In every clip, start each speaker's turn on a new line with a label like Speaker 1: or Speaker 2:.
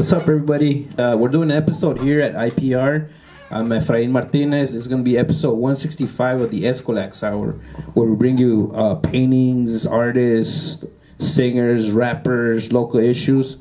Speaker 1: What's up, everybody? We're doing an episode here at IPR. I'm Efrain Martinez. It's going to be episode 165 of the Escolax Hour, where we bring you paintings, artists, singers, rappers, local issues.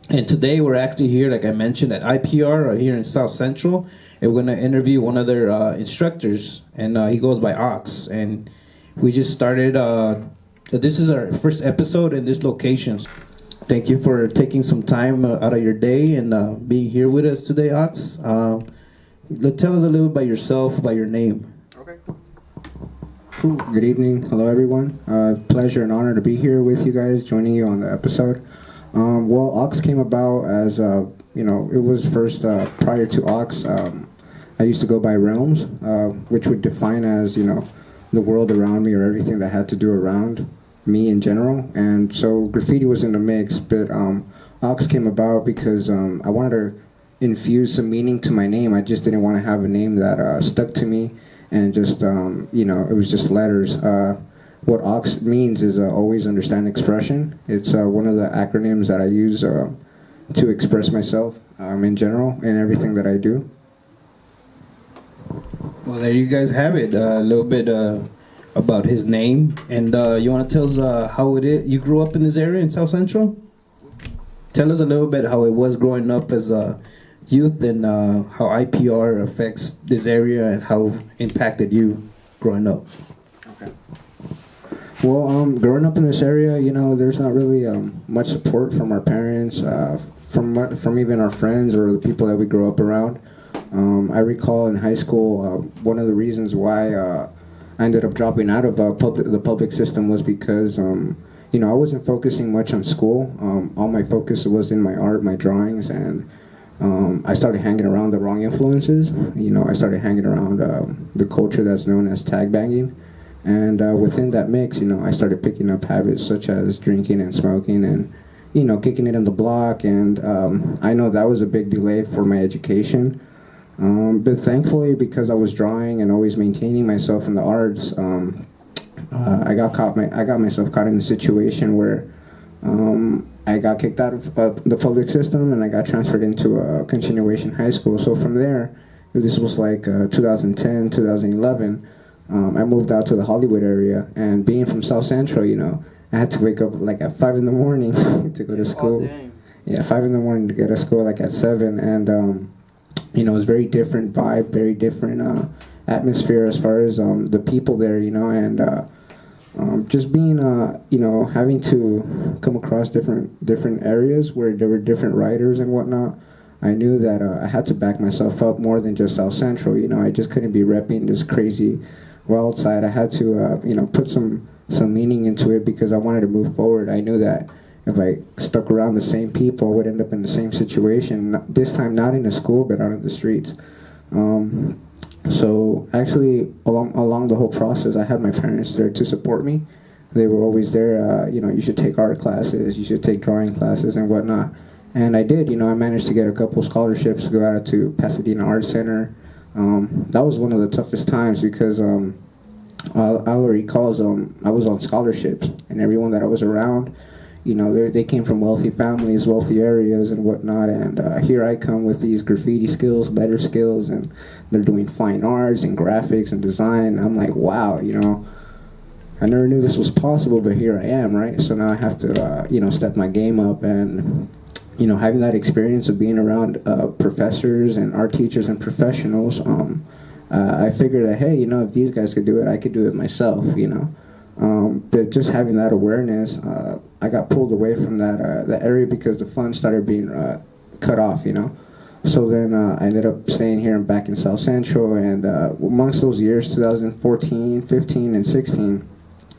Speaker 1: And today we're actually here, like I mentioned, at IPR here in South Central. And we're going to interview one of their instructors, and he goes by Ox. And we just started, this is our first episode in this location. Thank you for taking some time out of your day and being here with us today, Ox. Tell us a little about yourself, about your name.
Speaker 2: Okay. Cool. Good evening. Hello, everyone. Pleasure and honor to be here with you guys, joining you on the episode. Well, Ox came about as, it was first prior to Ox. I used to go by Realms, which would define as, the world around me or everything that had to do around me in general. And so graffiti was in the mix, but Ox came about because I wanted to infuse some meaning to my name. I just didn't want to have a name that stuck to me and just, it was just letters. What Ox means is always understand expression. It's one of the acronyms that I use to express myself in general in everything that I do.
Speaker 1: Well, there you guys have it. A little bit about his name. And you want to tell us how it is? You grew up in this area in South Central? Tell us a little bit how it was growing up as a youth and how IPR affects this area and how impacted you growing up.
Speaker 2: Okay. Well, growing up in this area, there's not really much support from our parents, from even our friends or the people that we grow up around. I recall in high school, one of the reasons why I ended up dropping out of the public system was because, I wasn't focusing much on school. All my focus was in my art, my drawings, and I started hanging around the wrong influences. I started hanging around the culture that's known as tag banging. And within that mix, I started picking up habits such as drinking and smoking and, kicking it in the block. And I know that was a big delay for my education. But thankfully, because I was drawing and always maintaining myself in the arts, I got myself caught in a situation where I got kicked out of the public system and I got transferred into a continuation high school. So from there, this was like 2010, 2011, I moved out to the Hollywood area. And being from South Central, I had to wake up like at 5 in the morning to go to school. Yeah, 5 in the morning to get to school like at 7. And it was very different vibe, very different atmosphere as far as the people there, and just being, having to come across different areas where there were different writers and whatnot. I knew that I had to back myself up more than just South Central. I just couldn't be repping this crazy wild side. I had to, put some meaning into it because I wanted to move forward. I knew that if I stuck around the same people, I would end up in the same situation. This time, not in the school, but out in the streets. So actually, along the whole process, I had my parents there to support me. They were always there. You should take art classes, you should take drawing classes, and whatnot. And I did. I managed to get a couple scholarships to go out to Pasadena Art Center. That was one of the toughest times because I recall I was on scholarships, and everyone that I was around, they came from wealthy families, wealthy areas, and whatnot. And here I come with these graffiti skills, letter skills, and they're doing fine arts and graphics and design. I'm like, wow, I never knew this was possible, but here I am, right? So now I have to, step my game up. And, having that experience of being around professors and art teachers and professionals, I figured that, hey, if these guys could do it, I could do it myself, But just having that awareness, I got pulled away from that area because the funds started being cut off, So then I ended up staying here and back in South Central, and amongst those years, 2014, 15, and 16,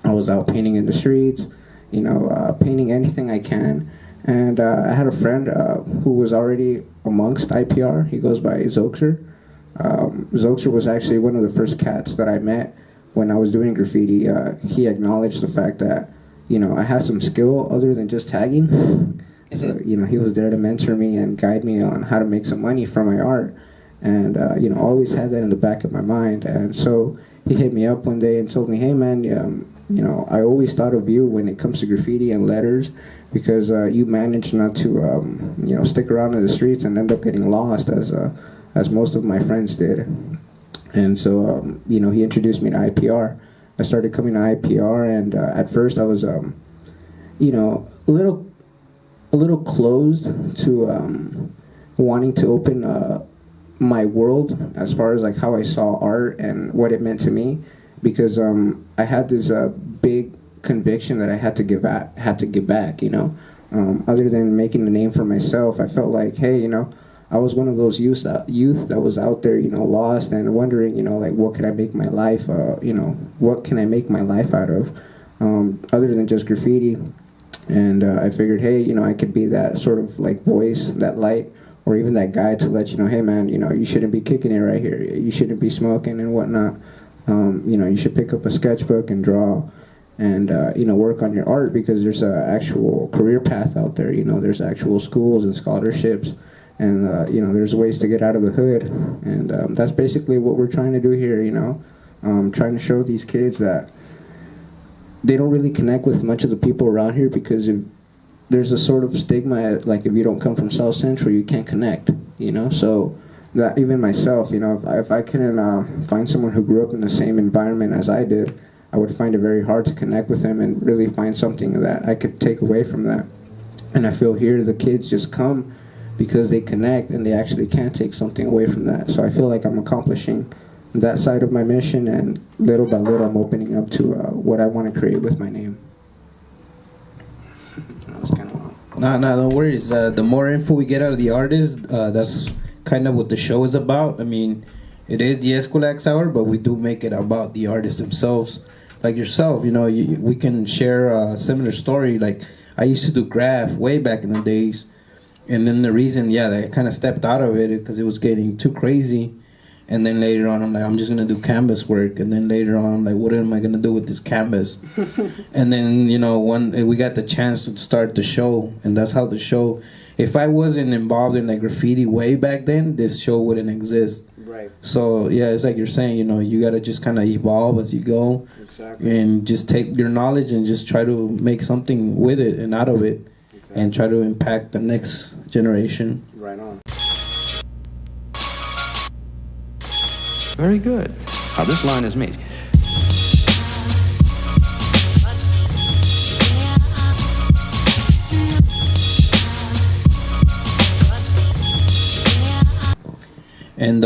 Speaker 2: I was out painting in the streets, painting anything I can. And I had a friend who was already amongst IPR. He goes by Zoxer. Zoxer was actually one of the first cats that I met when I was doing graffiti. He acknowledged the fact that, I had some skill other than just tagging. So, he was there to mentor me and guide me on how to make some money from my art. And, always had that in the back of my mind. And so he hit me up one day and told me, hey, man, I always thought of you when it comes to graffiti and letters. because you manage not to stick around in the streets and end up getting lost as most of my friends did. And so he introduced me to IPR. I started coming to IPR, and at first I was a little closed to wanting to open my world as far as like how I saw art and what it meant to me, because I had this big conviction that I had to give back. Other than making a name for myself, I felt like, hey, I was one of those youth that was out there, lost and wondering, like, what could I make my life, what can I make my life out of, other than just graffiti. And I figured, hey, I could be that sort of like voice, that light, or even that guy to let you know, hey man, you shouldn't be kicking it right here. You shouldn't be smoking and whatnot. You should pick up a sketchbook and draw, and work on your art, because there's an actual career path out there. There's actual schools and scholarships, and there's ways to get out of the hood, and that's basically what we're trying to do here. Trying to show these kids that they don't really connect with much of the people around here, because there's a sort of stigma, like if you don't come from South Central, you can't connect. So that even myself, if I couldn't find someone who grew up in the same environment as I did, I would find it very hard to connect with them and really find something that I could take away from that. And I feel here the kids just come because they connect, and they actually can take something away from that. So I feel like I'm accomplishing that side of my mission, and little by little I'm opening up to what I want to create with my name.
Speaker 1: No worries. The more info we get out of the artist, that's kind of what the show is about. I mean, it is the Escolax Hour, but we do make it about the artists themselves. Like yourself, we can share a similar story. Like, I used to do graph way back in the days, and then the reason, that I kind of stepped out of it because it was getting too crazy. And then later on, I'm like, I'm just gonna do canvas work. And then later on, I'm like, what am I gonna do with this canvas? And then we got the chance to start the show, and that's how the show. If I wasn't involved in like graffiti way back then, this show wouldn't exist.
Speaker 2: Right.
Speaker 1: So it's like you're saying, you gotta just kind of evolve as you go. Exactly. And just take your knowledge and just try to make something with it and out of it. Exactly. And try to impact the next generation.
Speaker 2: Right on.
Speaker 3: Very good. Now this line is me.
Speaker 1: And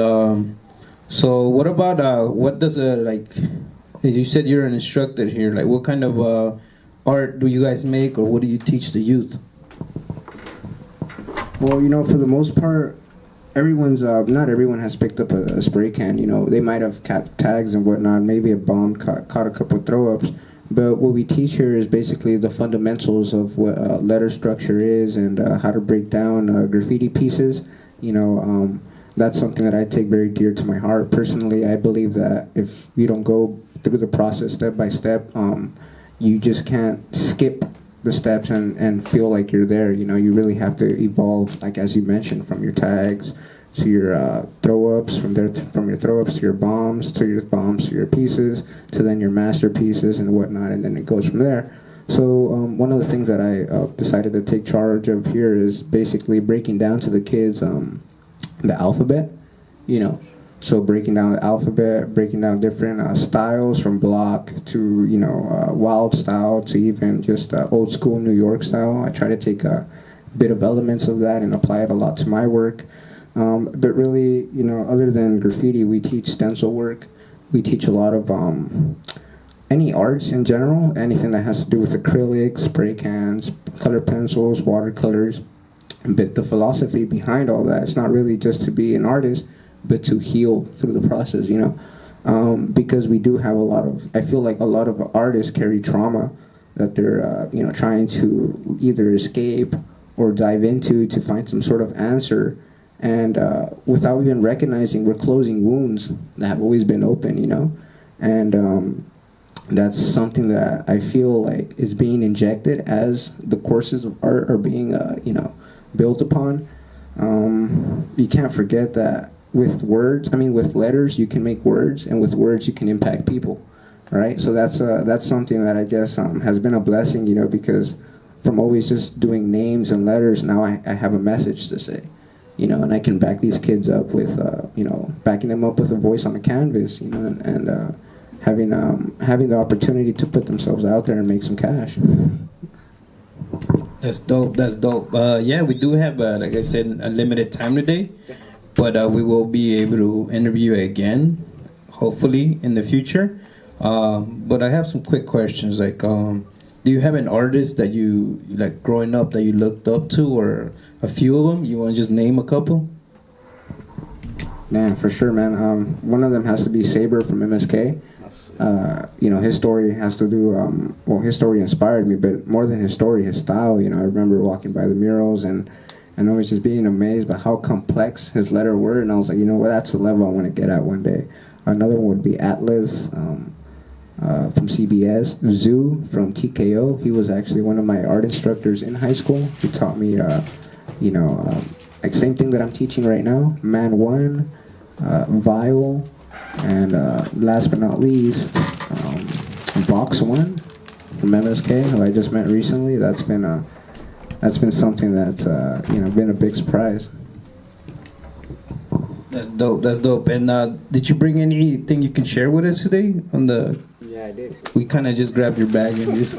Speaker 1: so what about what does you said you're an instructor here, like what kind of art do you guys make, or what do you teach the youth?
Speaker 2: Well, for the most part, not everyone has picked up a spray can. They might have capped tags and whatnot, maybe a bomb, caught a couple throw-ups, but what we teach here is basically the fundamentals of what letter structure is, and how to break down graffiti pieces. That's something that I take very dear to my heart. Personally, I believe that if you don't go through the process step by step, you just can't skip the steps and feel like you're there. You really have to evolve, like as you mentioned, from your tags to your throw-ups, from your throw-ups to your bombs, to your pieces, to then your masterpieces and whatnot, and then it goes from there. So one of the things that I decided to take charge of here is basically breaking down to the kids the alphabet, so breaking down the alphabet, breaking down different styles, from block to wild style to even just old school New York style. I try to take a bit of elements of that and apply it a lot to my work. But really, other than graffiti, we teach stencil work. We teach a lot of any arts in general, anything that has to do with acrylics, spray cans, color pencils, watercolors. But the philosophy behind all that, it's not really just to be an artist, but to heal through the process, because we do have I feel like a lot of artists carry trauma that they're, trying to either escape or dive into to find some sort of answer. And without even recognizing, we're closing wounds that have always been open, And that's something that I feel like is being injected as the courses of art are being, built upon. You can't forget that with letters you can make words, and with words you can impact people, right? So that's something that I guess has been a blessing, because from always just doing names and letters, now I have a message to say, you know, and I can back these kids up with, you know, backing them up with a voice on the canvas, you know, and having the opportunity to put themselves out there and make some cash.
Speaker 1: That's dope. That's dope. Yeah, we do have, like I said, a limited time today, but we will be able to interview again, hopefully in the future. But I have some quick questions. Like, do you have an artist that you like growing up that you looked up to, or a few of them? You want to just name a couple?
Speaker 2: Man, for sure, man. One of them has to be Saber from MSK. You know, his story has to do, well, his story inspired me, but more than his story, his style. You know, I remember walking by the murals and I was just being amazed by how complex his letter were, and I was like, you know what, that's the level I want to get at one day. Another one would be Atlas from CBS. Zoo from TKO. He was actually one of my art instructors in high school. He taught me, you know, like same thing that I'm teaching right now. Man One, Vile, and last but not least, Box One from MSK, who I just met recently. That's been something that's you know, been a big surprise.
Speaker 1: That's dope. That's dope. And did you bring anything you can share with us today on the?
Speaker 2: Yeah, I did.
Speaker 1: We kind of just grabbed your bag and just.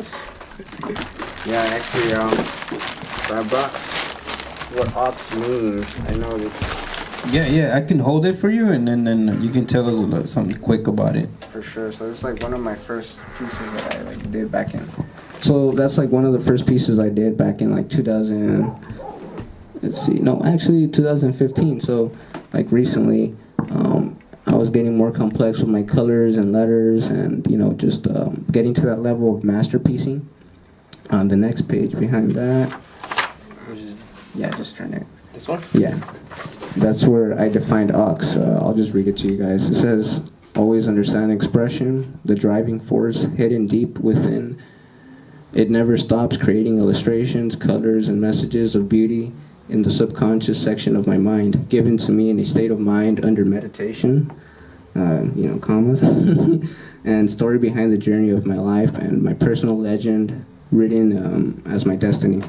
Speaker 2: Yeah, actually, I brought what ox means. I know it's.
Speaker 1: Yeah, I can hold it for you, and then you can tell us something quick about it.
Speaker 2: For sure. So it's like one of my first pieces that I like did back in. So that's like one of the first pieces I did back in like 2000. Let's see. No, actually 2015. So like recently, I was getting more complex with my colors and letters, and you know, just getting to that level of masterpiecing. On the next page behind that. Yeah, just turn it.
Speaker 1: This one?
Speaker 2: Yeah. That's where I defined ox. I'll just read it to you guys. It says, always understand expression, the driving force hidden deep within. It never stops creating illustrations, colors, and messages of beauty in the subconscious section of my mind, given to me in a state of mind under meditation, you know, commas, and story behind the journey of my life and my personal legend written as my destiny.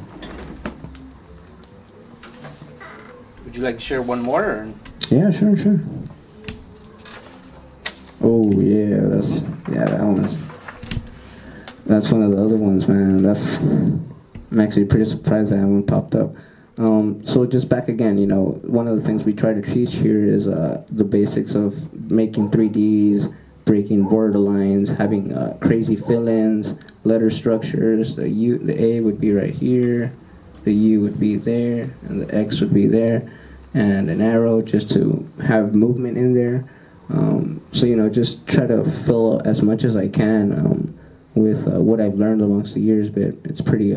Speaker 1: Would you like to share one more? Or?
Speaker 2: Yeah, sure. Oh yeah, that's one of the other ones, man. I'm actually pretty surprised that one popped up. So just back again, you know, one of the things we try to teach here is the basics of making 3Ds, breaking borderlines, having crazy fill-ins, letter structures. The A would be right here, the U would be there, and the X would be there, and an arrow just to have movement in there. So, you know, just try to fill as much as I can with what I've learned amongst the years, but it's pretty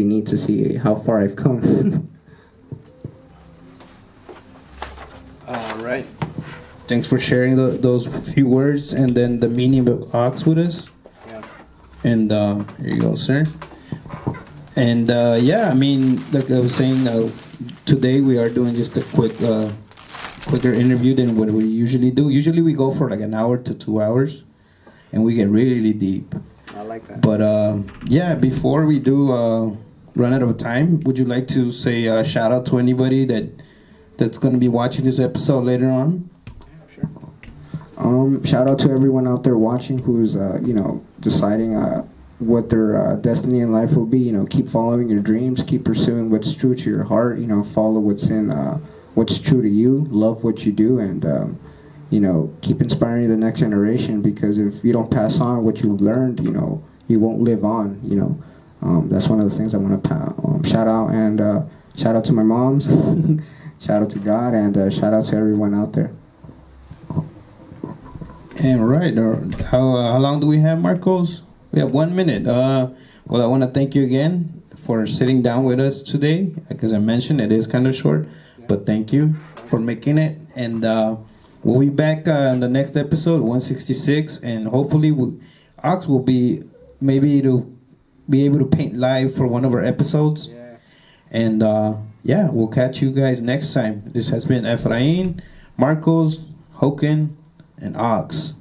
Speaker 2: neat to see how far I've come.
Speaker 1: All right. Thanks for sharing those few words and then the meaning of ox with us.
Speaker 2: Yeah.
Speaker 1: And here you go, sir. And yeah, I mean, like I was saying, today we are doing just a quicker interview than what we usually do. Usually we go for like an hour to 2 hours, and we get really deep.
Speaker 2: I like that.
Speaker 1: But yeah, before we do run out of time, would you like to say a shout out to anybody that's going to be watching this episode later on?
Speaker 2: Yeah, sure. Shout out to everyone out there watching who's you know, deciding what their destiny in life will be. You know, keep following your dreams, keep pursuing what's true to your heart. You know, follow what's true to you, love what you do, and you know, keep inspiring the next generation, because if you don't pass on what you've learned, you know, you won't live on, you know. That's one of the things I want to shout out, and shout out to my moms, shout out to God, and shout out to everyone out there.
Speaker 1: And right, how long do we have, Marcos? We have 1 minute. Well, I want to thank you again for sitting down with us today. Because I mentioned it is kind of short, but thank you for making it. And we'll be back in the next episode, 166, and hopefully Ox will be able to paint live for one of our episodes. Yeah. And yeah, we'll catch you guys next time. This has been Efrain, Marcos, Hoken, and Ox.